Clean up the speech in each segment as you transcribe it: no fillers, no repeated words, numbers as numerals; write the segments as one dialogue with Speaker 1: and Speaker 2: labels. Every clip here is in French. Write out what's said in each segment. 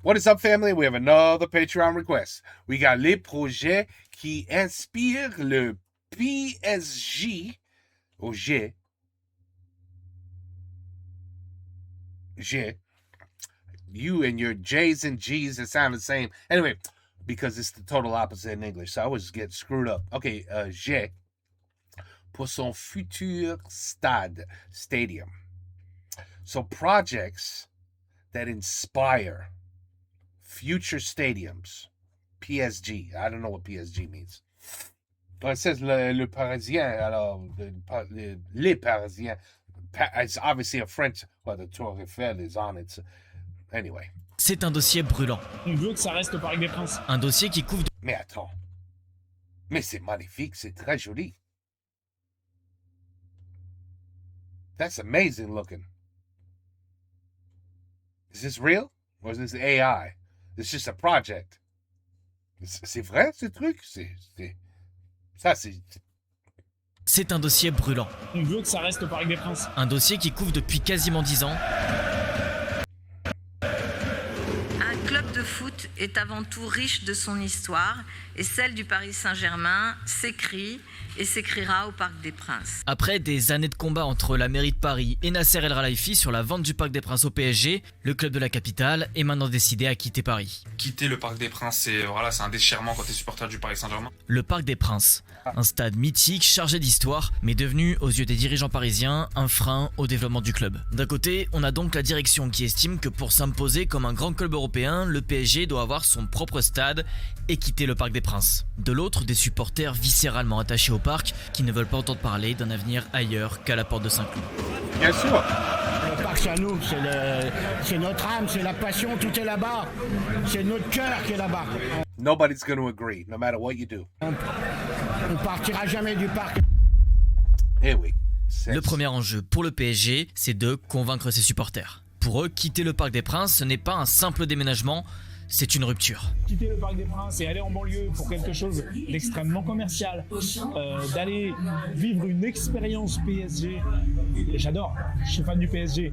Speaker 1: What is up, family? We have another Patreon request. We got les projets qui inspirent le PSG au G. You and your J's and G's that sound the same. Anyway, because it's the total opposite in English, so I always get screwed up. Okay, G. Pour son futur stadium. So projects that inspire future stadiums. PSG. I don't know what PSG means. Well, it says le Parisien. Alors, les Parisiens. It's obviously a French. Well, the Tour Eiffel is on it. So, anyway.
Speaker 2: C'est un dossier brûlant.
Speaker 3: On veut que ça reste au Parc des Princes.
Speaker 2: Un dossier qui couvre...
Speaker 1: Mais attends. Mais c'est magnifique, c'est très joli. That's amazing looking. Is this real? Or is this AI? It's just a project. C'est vrai, ce truc?
Speaker 2: C'est un dossier brûlant.
Speaker 3: On veut que ça reste au Parc des Princes.
Speaker 2: Un dossier qui couvre depuis quasiment 10 ans.
Speaker 4: Un club de foot est avant tout riche de son histoire et celle du Paris Saint-Germain s'écrit et s'écrira au Parc des Princes.
Speaker 2: Après des années de combat entre la mairie de Paris et Nasser El Khelaifi sur la vente du Parc des Princes au PSG, le club de la capitale est maintenant décidé à quitter Paris.
Speaker 5: Quitter le Parc des Princes, c'est un déchirement quand t'es supporter du Paris Saint-Germain.
Speaker 2: Le Parc des Princes, un stade mythique chargé d'histoire, mais devenu aux yeux des dirigeants parisiens un frein au développement du club. D'un côté, on a donc la direction qui estime que pour s'imposer comme un grand club européen, le PSG doit avoir son propre stade et quitter le Parc des Princes. De l'autre, des supporters viscéralement attachés au parc qui ne veulent pas entendre parler d'un avenir ailleurs qu'à la porte de Saint-Cloud.
Speaker 1: Bien sûr.
Speaker 6: Le parc, c'est à nous, c'est notre âme, c'est la passion, tout est là-bas. C'est notre cœur qui est là-bas.
Speaker 1: Nobody's going to agree, no matter what you do.
Speaker 6: On partira jamais du parc.
Speaker 1: Eh oui.
Speaker 2: Le premier enjeu pour le PSG, c'est de convaincre ses supporters. Pour eux, quitter le Parc des Princes, ce n'est pas un simple déménagement, c'est une rupture.
Speaker 3: Quitter le Parc des Princes et aller en banlieue pour quelque chose d'extrêmement commercial, d'aller vivre une expérience PSG. J'adore, je suis fan du PSG,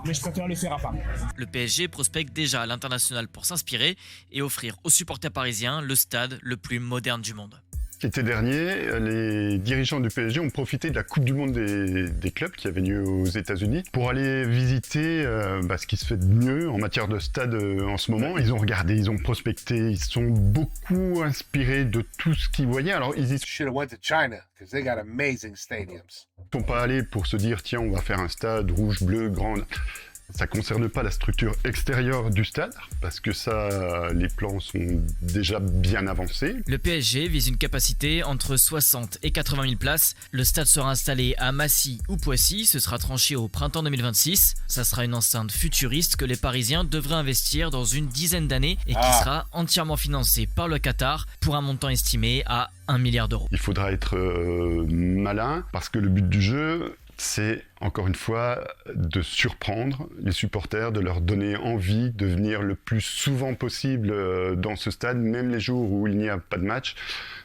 Speaker 3: mais je préfère le faire à part.
Speaker 2: Le PSG prospecte déjà à l'international pour s'inspirer et offrir aux supporters parisiens le stade le plus moderne du monde.
Speaker 7: L'été dernier, les dirigeants du PSG ont profité de la Coupe du Monde des clubs qui avait lieu aux États-Unis pour aller visiter ce qui se fait de mieux en matière de stade en ce moment. Ils ont regardé, ils ont prospecté, ils sont beaucoup inspirés de tout ce qu'ils voyaient. Alors ils y
Speaker 1: Should have went to China because they got amazing stadiums.
Speaker 7: sont pas allés pour se dire tiens on va faire un stade rouge, bleu, grand. Ça ne concerne pas la structure extérieure du stade, parce que ça, les plans sont déjà bien avancés.
Speaker 2: Le PSG vise une capacité entre 60 et 80 000 places. Le stade sera installé à Massy ou Poissy, ce sera tranché au printemps 2026. Ça sera une enceinte futuriste que les Parisiens devraient investir dans une dizaine d'années et qui sera entièrement financée par le Qatar pour un montant estimé à 1 milliard d'euros.
Speaker 7: Il faudra être malin, parce que le but du jeu, c'est encore une fois de surprendre les supporters, de leur donner envie de venir le plus souvent possible dans ce stade, même les jours où il n'y a pas de match.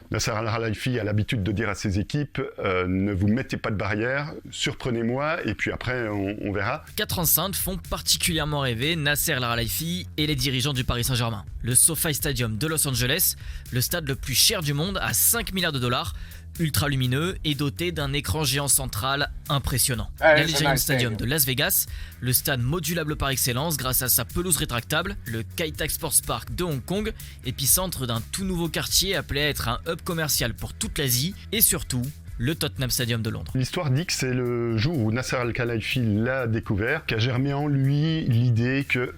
Speaker 7: Nasser El Khelaifi a l'habitude de dire à ses équipes ne vous mettez pas de barrière, surprenez-moi et puis après on verra.
Speaker 2: 4 enceintes font particulièrement rêver Nasser El Khelaifi et les dirigeants du Paris Saint-Germain. Le SoFi Stadium de Los Angeles, le stade le plus cher du monde à 5 milliards de dollars, ultra lumineux et doté d'un écran géant central impressionnant. L'Allianz Stadium de Las Vegas, le stade modulable par excellence grâce à sa pelouse rétractable, le Kai Tak Sports Park de Hong Kong, épicentre d'un tout nouveau quartier appelé à être un hub commercial pour toute l'Asie, et surtout le Tottenham Stadium de Londres.
Speaker 7: L'histoire dit que c'est le jour où Nasser El Khelaifi l'a découvert qu'a germé en lui l'idée que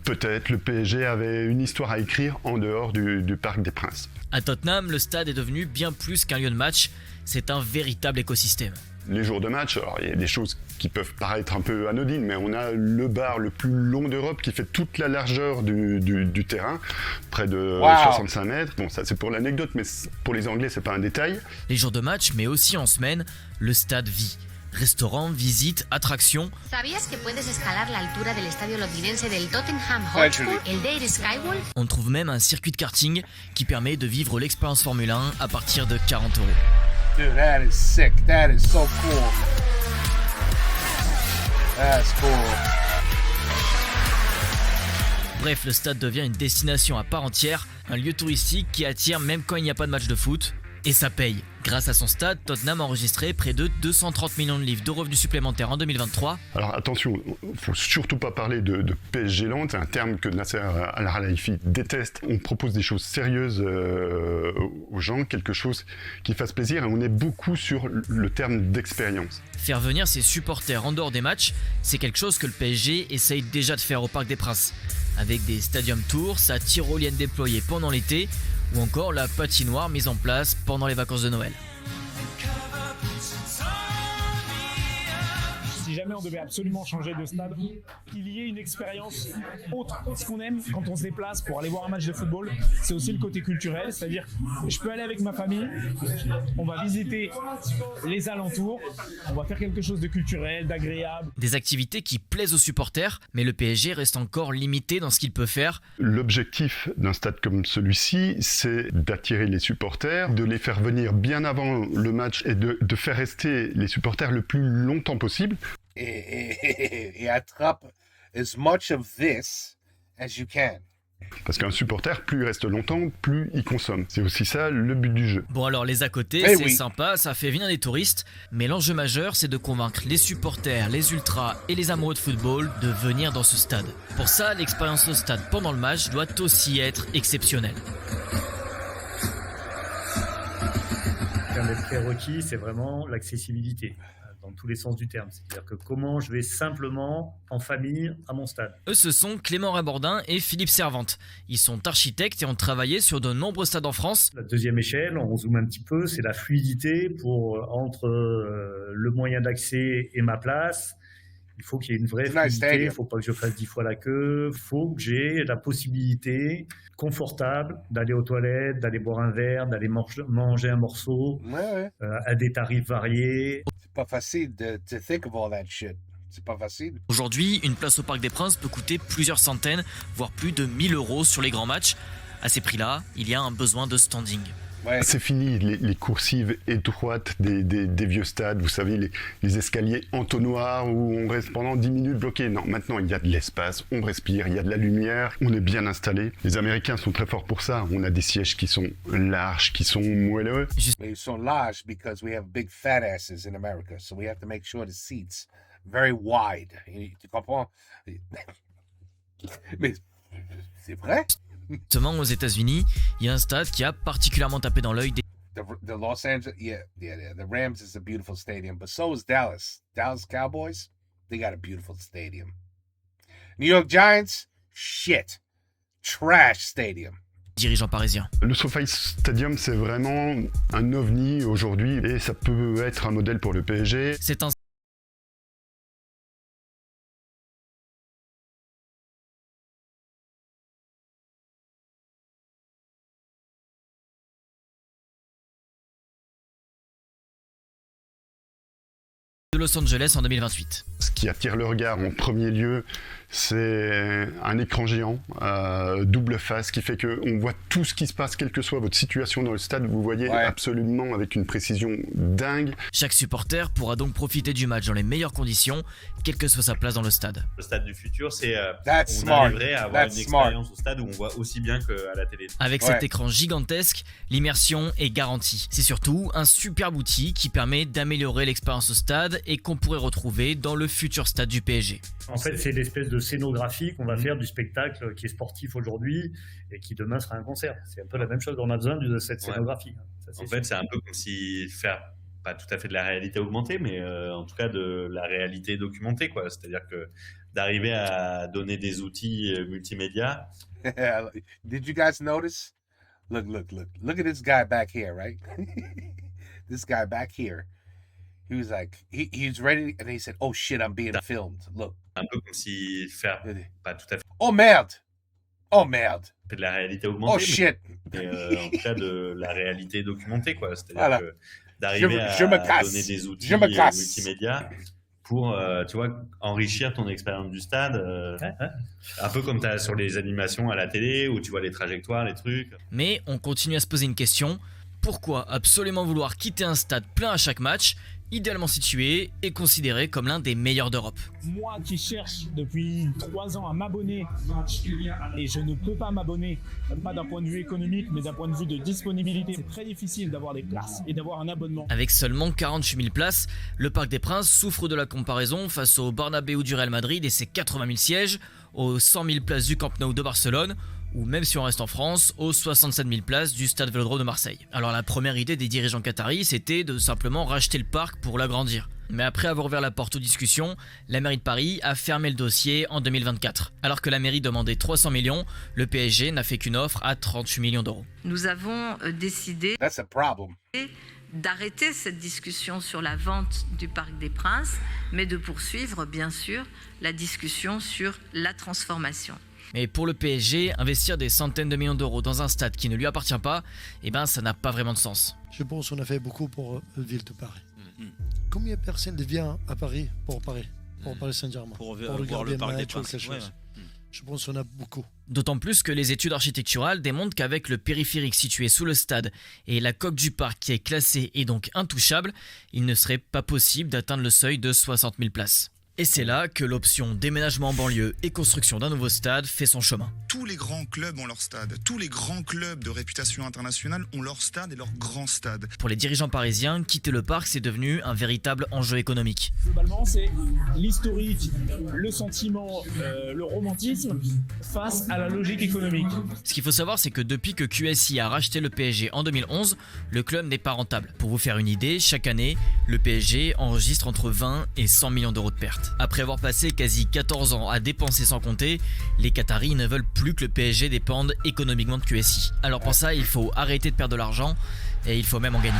Speaker 7: peut-être le PSG avait une histoire à écrire en dehors du Parc des Princes.
Speaker 2: À Tottenham, le stade est devenu bien plus qu'un lieu de match, c'est un véritable écosystème.
Speaker 7: Les jours de match, alors il y a des choses qui peuvent paraître un peu anodines, mais on a le bar le plus long d'Europe qui fait toute la largeur du terrain, près de 65 mètres. Bon, ça c'est pour l'anecdote, mais pour les Anglais, c'est pas un détail.
Speaker 2: Les jours de match, mais aussi en semaine, le stade vit. Restaurants, visites, attractions.
Speaker 8: ¿Sabías que puedes escalar la altura del estadio londinense del Tottenham Hotspur, el Dare Skywall?
Speaker 2: On trouve même un circuit de karting qui permet de vivre l'expérience Formule 1 à partir de 40 €.
Speaker 1: Dude, that is sick. That is so cool. That's cool.
Speaker 2: Bref, le stade devient une destination à part entière, un lieu touristique qui attire même quand il n'y a pas de match de foot. Et ça paye. Grâce à son stade, Tottenham a enregistré près de 230 millions de livres de revenus supplémentaires en 2023.
Speaker 7: Alors attention, il ne faut surtout pas parler de PSG Land, c'est un terme que Nasser Al-Khelaifi déteste. On propose des choses sérieuses aux gens, quelque chose qui fasse plaisir, et on est beaucoup sur le terme d'expérience.
Speaker 2: Faire venir ses supporters en dehors des matchs, c'est quelque chose que le PSG essaye déjà de faire au Parc des Princes. Avec des stadium tours, sa tyrolienne déployée pendant l'été, ou encore la patinoire mise en place pendant les vacances de Noël.
Speaker 3: Si jamais on devait absolument changer de stade, qu'il y ait une expérience autre. Ce qu'on aime quand on se déplace pour aller voir un match de football, c'est aussi le côté culturel, c'est-à-dire je peux aller avec ma famille, on va visiter les alentours, on va faire quelque chose de culturel, d'agréable.
Speaker 2: Des activités qui plaisent aux supporters, mais le PSG reste encore limité dans ce qu'il peut faire.
Speaker 7: L'objectif d'un stade comme celui-ci, c'est d'attirer les supporters, de les faire venir bien avant le match et de faire rester les supporters le plus longtemps possible.
Speaker 1: Et attrape as much of this as you can.
Speaker 7: Parce qu'un supporter, plus il reste longtemps, plus il consomme. C'est aussi ça le but du jeu.
Speaker 2: Bon alors les à côté, c'est sympa, ça fait venir des touristes, mais l'enjeu majeur c'est de convaincre les supporters, les ultras et les amoureux de football de venir dans ce stade. Pour ça, l'expérience au stade pendant le match doit aussi être exceptionnelle.
Speaker 9: Un des prérequis, c'est vraiment l'accessibilité, dans tous les sens du terme. C'est-à-dire que comment je vais simplement, en famille, à mon stade.
Speaker 2: Eux, ce sont Clément Rabordin et Philippe Servante. Ils sont architectes et ont travaillé sur de nombreux stades en France.
Speaker 9: La deuxième échelle, on zoome un petit peu, c'est la fluidité entre le moyen d'accès et ma place. Il faut qu'il y ait une vraie fluidité, il ne faut pas que je fasse 10 fois la queue, il faut que j'ai la possibilité confortable d'aller aux toilettes, d'aller boire un verre, d'aller manger un morceau, à des tarifs variés.
Speaker 1: C'est pas facile de think of all that shit. C'est pas facile.
Speaker 2: Aujourd'hui, une place au Parc des Princes peut coûter plusieurs centaines, voire plus de 1000 € sur les grands matchs. À ces prix-là, il y a un besoin de standing.
Speaker 1: Ouais.
Speaker 7: C'est fini les coursives étroites des vieux stades, vous savez, les escaliers entonnoirs où on reste pendant 10 minutes bloqué. Non, maintenant il y a de l'espace, on respire, il y a de la lumière, on est bien installé. Les Américains sont très forts pour ça, on a des sièges qui sont larges, qui sont moelleux.
Speaker 1: Mais ils sont larges because we have big fat asses in America, so we have to make sure the seats very wide. Tu comprends? Mais c'est vrai?
Speaker 2: Justement, aux États-Unis, il y a un stade qui a particulièrement tapé dans l'œil des.
Speaker 1: The Los Angeles, yeah. The Rams is a beautiful stadium, but so is Dallas. Dallas Cowboys, they got a beautiful stadium. New York Giants, shit, trash stadium.
Speaker 2: Dirigeants parisiens.
Speaker 7: Le SoFi Stadium, c'est vraiment un ovni aujourd'hui et ça peut être un modèle pour le PSG.
Speaker 2: C'est un de Los Angeles en 2028.
Speaker 7: Ce qui attire le regard en premier lieu, c'est un écran géant, double face, qui fait qu'on voit tout ce qui se passe, quelle que soit votre situation dans le stade, vous voyez absolument avec une précision dingue.
Speaker 2: Chaque supporter pourra donc profiter du match dans les meilleures conditions, quelle que soit sa place dans le stade.
Speaker 10: Le stade du futur, c'est on arriverait à avoir une expérience au stade où on voit aussi bien qu'à la télé.
Speaker 2: Avec cet écran gigantesque, l'immersion est garantie. C'est surtout un superbe outil qui permet d'améliorer l'expérience au stade et qu'on pourrait retrouver dans le futur stade du PSG.
Speaker 9: En fait, c'est l'espèce de scénographie qu'on va faire du spectacle qui est sportif aujourd'hui et qui demain sera un concert. C'est un peu la même chose, on a besoin de cette scénographie. Ça,
Speaker 10: en fait, c'est un peu comme si faire, pas tout à fait de la réalité augmentée, mais en tout cas de la réalité documentée, quoi. C'est-à-dire que d'arriver à donner des outils multimédia.
Speaker 1: Did you guys notice? Look at this guy back here, right? This guy back here. He was like, he's ready, and he said, "Oh shit, I'm being filmed." Look.
Speaker 10: Un peu comme si faire, pas tout à fait.
Speaker 1: Oh merde! Oh merde!
Speaker 10: De la réalité augmentée.
Speaker 1: Oh shit!
Speaker 10: Mais en tout cas de la réalité documentée, quoi. C'est-à-dire que d'arriver à donner des outils multimédia pour, tu vois, enrichir ton expérience du stade. Un peu comme tu as sur les animations à la télé où tu vois les trajectoires, les trucs.
Speaker 2: Mais on continue à se poser une question. Pourquoi absolument vouloir quitter un stade plein à chaque match, idéalement situé et considéré comme l'un des meilleurs d'Europe.
Speaker 3: Moi qui cherche depuis 3 ans à m'abonner, et je ne peux pas m'abonner, pas d'un point de vue économique, mais d'un point de vue de disponibilité, c'est très difficile d'avoir des places et d'avoir un abonnement.
Speaker 2: Avec seulement 48 000 places, le Parc des Princes souffre de la comparaison face au Bernabéu du Real Madrid et ses 80 000 sièges, aux 100 000 places du Camp Nou de Barcelone, ou même si on reste en France, aux 67 000 places du Stade Vélodrome de Marseille. Alors la première idée des dirigeants qataris, c'était de simplement racheter le parc pour l'agrandir. Mais après avoir ouvert la porte aux discussions, la mairie de Paris a fermé le dossier en 2024. Alors que la mairie demandait 300 millions, le PSG n'a fait qu'une offre à 38 millions d'euros.
Speaker 4: Nous avons décidé d'arrêter cette discussion sur la vente du Parc des Princes, mais de poursuivre bien sûr la discussion sur la transformation.
Speaker 2: Mais pour le PSG, investir des centaines de millions d'euros dans un stade qui ne lui appartient pas, ça n'a pas vraiment de sens.
Speaker 11: Je pense qu'on a fait beaucoup pour la ville de Paris. Combien de personnes viennent à Paris pour Paris Saint-Germain
Speaker 12: pour regarder le Parc des Princes.
Speaker 11: Je pense qu'on a beaucoup.
Speaker 2: D'autant plus que les études architecturales démontrent qu'avec le périphérique situé sous le stade et la coque du parc qui est classée et donc intouchable, il ne serait pas possible d'atteindre le seuil de 60 000 places. Et c'est là que l'option déménagement en banlieue et construction d'un nouveau stade fait son chemin.
Speaker 13: Tous les grands clubs ont leur stade. Tous les grands clubs de réputation internationale ont leur stade et leur grand stade.
Speaker 2: Pour les dirigeants parisiens, quitter le parc, c'est devenu un véritable enjeu économique.
Speaker 3: Globalement, c'est l'historique, le sentiment, le romantisme face à la logique économique.
Speaker 2: Ce qu'il faut savoir, c'est que depuis que QSI a racheté le PSG en 2011, le club n'est pas rentable. Pour vous faire une idée, chaque année, le PSG enregistre entre 20 et 100 millions d'euros de pertes. Après avoir passé quasi 14 ans à dépenser sans compter, les Qataris ne veulent plus que le PSG dépende économiquement de QSI. Alors pour ça, il faut arrêter de perdre de l'argent et il faut même en gagner.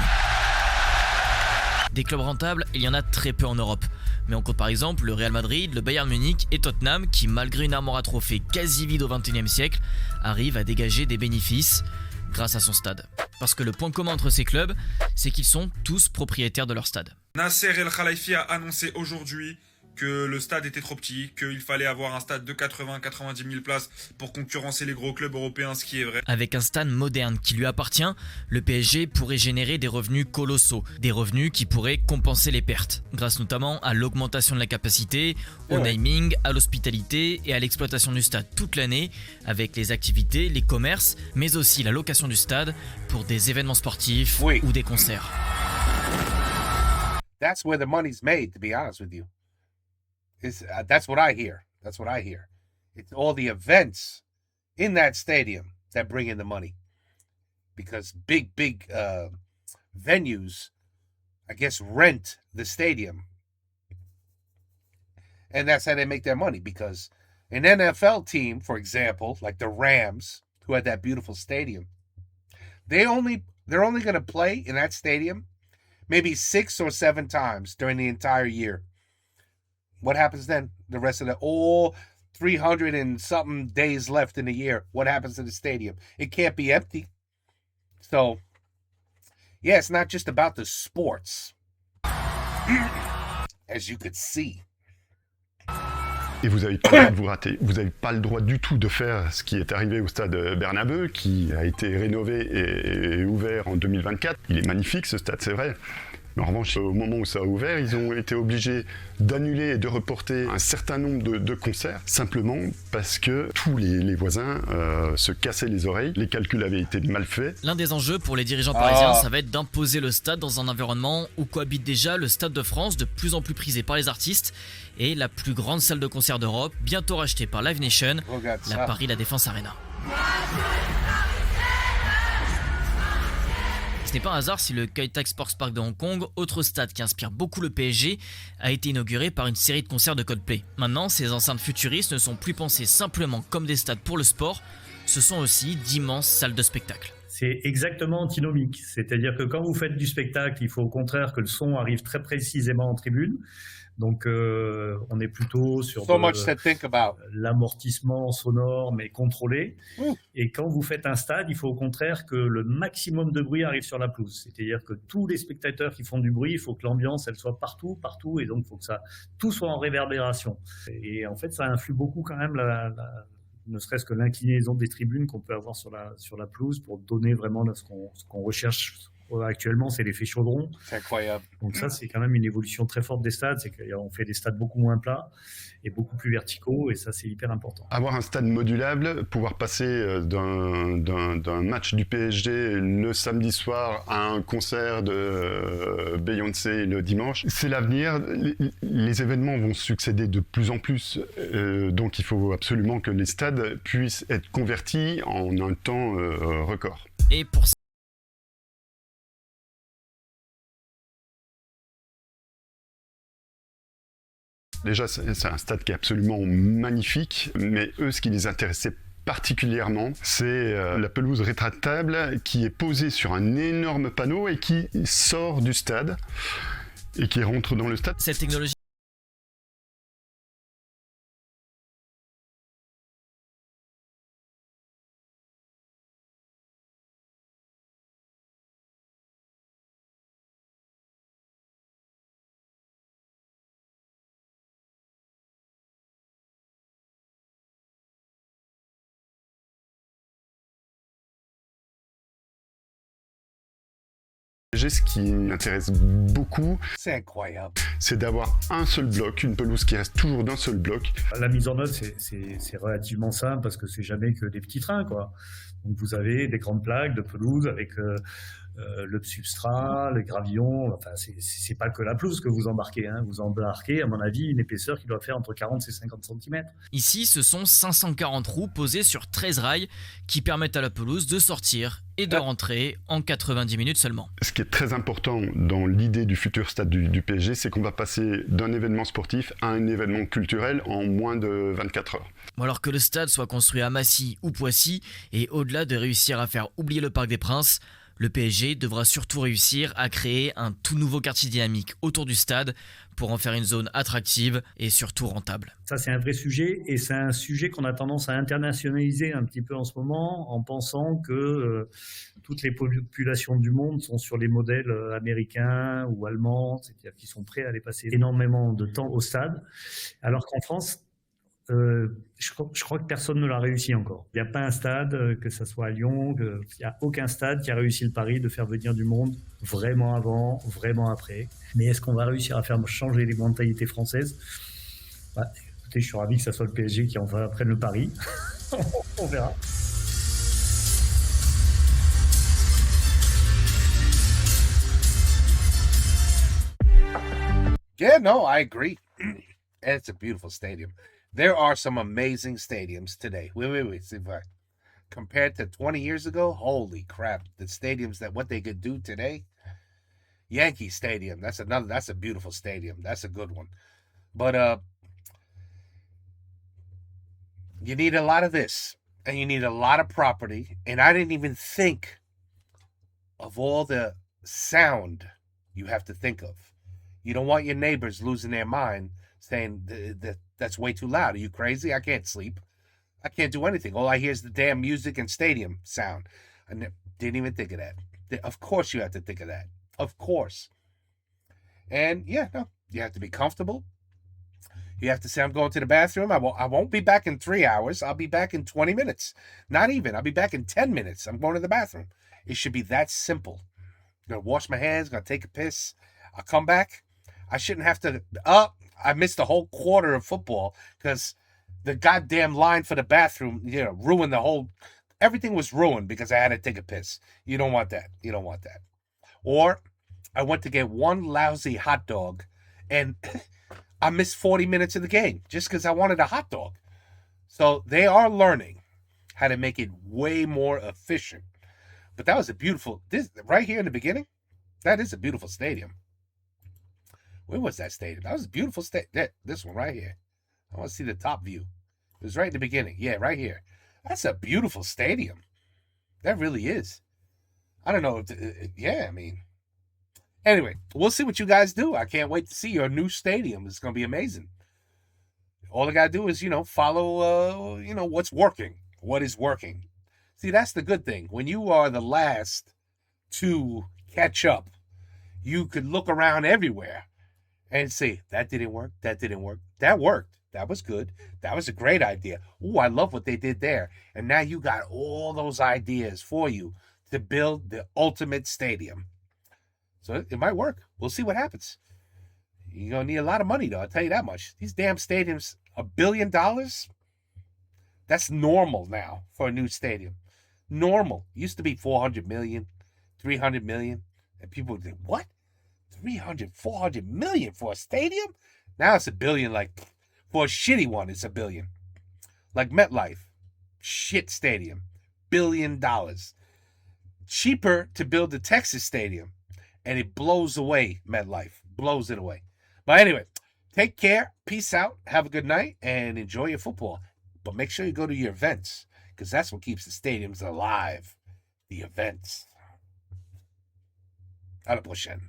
Speaker 2: Des clubs rentables, il y en a très peu en Europe. Mais on compte par exemple le Real Madrid, le Bayern Munich et Tottenham qui, malgré une armoire à trophées quasi vide au XXIe siècle, arrivent à dégager des bénéfices grâce à son stade. Parce que le point commun entre ces clubs, c'est qu'ils sont tous propriétaires de leur stade.
Speaker 5: Nasser El Khelaifi a annoncé aujourd'hui que le stade était trop petit, qu'il fallait avoir un stade de 80-90 000 places pour concurrencer les gros clubs européens, ce qui est vrai.
Speaker 2: Avec un stade moderne qui lui appartient, le PSG pourrait générer des revenus colossaux, des revenus qui pourraient compenser les pertes, grâce notamment à l'augmentation de la capacité, au naming, à l'hospitalité et à l'exploitation du stade toute l'année, avec les activités, les commerces, mais aussi la location du stade pour des événements sportifs ou des concerts.
Speaker 1: That's where the money's made, to be honest with you. That's what I hear. That's what I hear. It's all the events in that stadium that bring in the money. Because big venues, I guess, rent the stadium. And that's how they make their money. Because an NFL team, for example, like the Rams, who had that beautiful stadium, they're only going to play in that stadium maybe 6 or 7 times during the entire year. What happens then? The rest of all 300 and something days left in the year. What happens to the stadium? It can't be empty. So, yeah, it's not just about the sports, as you could see.
Speaker 7: Et vous n'avez pas le droit de vous rater. Vous n'avez pas le droit du tout de faire ce qui est arrivé au stade Bernabéu, qui a été rénové et ouvert en 2024. Il est magnifique ce stade, c'est vrai. Mais en revanche, au moment où ça a ouvert, ils ont été obligés d'annuler et de reporter un certain nombre de concerts, simplement parce que tous les voisins se cassaient les oreilles. Les calculs avaient été mal faits.
Speaker 2: L'un des enjeux pour les dirigeants parisiens, ça va être d'imposer le stade dans un environnement où cohabite déjà le Stade de France, de plus en plus prisé par les artistes, et la plus grande salle de concert d'Europe, bientôt rachetée par Live Nation, la Paris La Défense Arena. Ce n'est pas un hasard si le Kai Tak Sports Park de Hong Kong, autre stade qui inspire beaucoup le PSG, a été inauguré par une série de concerts de Coldplay. Maintenant, ces enceintes futuristes ne sont plus pensées simplement comme des stades pour le sport, ce sont aussi d'immenses salles de spectacle.
Speaker 9: C'est exactement antinomique, c'est-à-dire que quand vous faites du spectacle, il faut au contraire que le son arrive très précisément en tribune. Donc, on est plutôt sur l'amortissement sonore, mais contrôlé. Et quand vous faites un stade, il faut au contraire que le maximum de bruit arrive sur la pelouse. C'est-à-dire que tous les spectateurs qui font du bruit, il faut que l'ambiance, elle soit partout. Et donc, il faut que tout soit en réverbération. Et en fait, ça influe beaucoup quand même ne serait-ce que l'inclinaison des tribunes qu'on peut avoir sur la pelouse pour donner vraiment ce qu'on recherche Actuellement, c'est l'effet chaudron.
Speaker 1: C'est incroyable.
Speaker 9: Donc ça, c'est quand même une évolution très forte des stades. C'est qu'on fait des stades beaucoup moins plats et beaucoup plus verticaux. Et ça, c'est hyper important.
Speaker 7: Avoir un stade modulable, pouvoir passer d'un match du PSG le samedi soir à un concert de Beyoncé le dimanche, c'est l'avenir. Les événements vont succéder de plus en plus. Donc il faut absolument que les stades puissent être convertis en un temps record.
Speaker 2: Et pour
Speaker 7: Déjà, c'est un stade qui est absolument magnifique, mais eux, ce qui les intéressait particulièrement, c'est la pelouse rétractable qui est posée sur un énorme panneau et qui sort du stade et qui rentre dans le stade.
Speaker 2: cette technologie
Speaker 7: Ce qui m'intéresse beaucoup,
Speaker 1: c'est incroyable,
Speaker 7: c'est d'avoir un seul bloc, une pelouse qui reste toujours d'un seul bloc.
Speaker 9: La mise en œuvre, c'est relativement simple parce que c'est jamais que des petits trains, quoi. Donc vous avez des grandes plaques de pelouse avec le substrat, le gravillon. Enfin, c'est pas que la pelouse que vous embarquez. Hein. Vous embarquez, à mon avis, une épaisseur qui doit faire entre 40 et 50 cm.
Speaker 2: Ici, ce sont 540 roues posées sur 13 rails qui permettent à la pelouse de sortir et de rentrer en 90 minutes seulement.
Speaker 7: Ce qui est très important dans l'idée du futur stade du PSG, c'est qu'on va passer d'un événement sportif à un événement culturel en moins de 24 heures.
Speaker 2: Alors que le stade soit construit à Massy ou Poissy, et au-delà de réussir à faire oublier le Parc des Princes, le PSG devra surtout réussir à créer un tout nouveau quartier dynamique autour du stade pour en faire une zone attractive et surtout rentable.
Speaker 9: Ça, c'est un vrai sujet et c'est un sujet qu'on a tendance à internationaliser un petit peu en ce moment en pensant que toutes les populations du monde sont sur les modèles américains ou allemands, c'est-à-dire qu'ils sont prêts à aller passer énormément de temps au stade, alors qu'en France, je crois que personne ne l'a réussi encore. Il n'y a pas un stade, que ce soit à Lyon, il n'y a aucun stade qui a réussi le pari de faire venir du monde vraiment avant, vraiment après. Mais est-ce qu'on va réussir à faire changer les mentalités françaises ? Écoutez, je suis ravi que ce soit le PSG qui en prenne le pari. On verra.
Speaker 1: Yeah, no, I agree. It's a beautiful stadium. There are some amazing stadiums today. Wait. See if I compared to 20 years ago, holy crap. The stadiums what they could do today. Yankee Stadium. That's a beautiful stadium. That's a good one. But you need a lot of this and you need a lot of property. And I didn't even think of all the sound you have to think of. You don't want your neighbors losing their mind saying that's way too loud. Are you crazy? I can't sleep. I can't do anything. All I hear is the damn music and stadium sound. I didn't even think of that. Of course you have to think of that. Of course. And yeah, no, you have to be comfortable. You have to say, I'm going to the bathroom. I won't be back in 3 hours. I'll be back in 20 minutes. Not even. I'll be back in 10 minutes. I'm going to the bathroom. It should be that simple. I'm going to wash my hands, going to take a piss. I'll come back. I shouldn't have to... I missed a whole quarter of football because the goddamn line for the bathroom, ruined the whole... Everything was ruined because I had to take a piss. You don't want that. You don't want that. Or I went to get one lousy hot dog and I missed 40 minutes of the game just because I wanted a hot dog. So they are learning how to make it way more efficient. But that was a beautiful... This right here in the beginning, that is a beautiful stadium. Where was that stadium? That was a beautiful stadium. This one right here. I want to see the top view. It was right in the beginning. Yeah, right here. That's a beautiful stadium. That really is. I don't know. I mean. Anyway, we'll see what you guys do. I can't wait to see your new stadium. It's going to be amazing. All I got to do is, follow, what's working. What is working. See, that's the good thing. When you are the last to catch up, you could look around everywhere and say, that didn't work, that didn't work. That worked. That was good. That was a great idea. Ooh, I love what they did there. And now you got all those ideas for you to build the ultimate stadium. So it might work. We'll see what happens. You're going to need a lot of money, though. I'll tell you that much. These damn stadiums, $1 billion? That's normal now for a new stadium. Normal. Used to be 400 million, 300 million. And people would think, what? 300, 400 million for a stadium? Now it's $1 billion. Like, for a shitty one, it's $1 billion. Like MetLife. Shit stadium. $1 billion. Cheaper to build the Texas stadium. And it blows away MetLife. Blows it away. But anyway, take care. Peace out. Have a good night. And enjoy your football. But make sure you go to your events. Because that's what keeps the stadiums alive. The events. À la prochaine.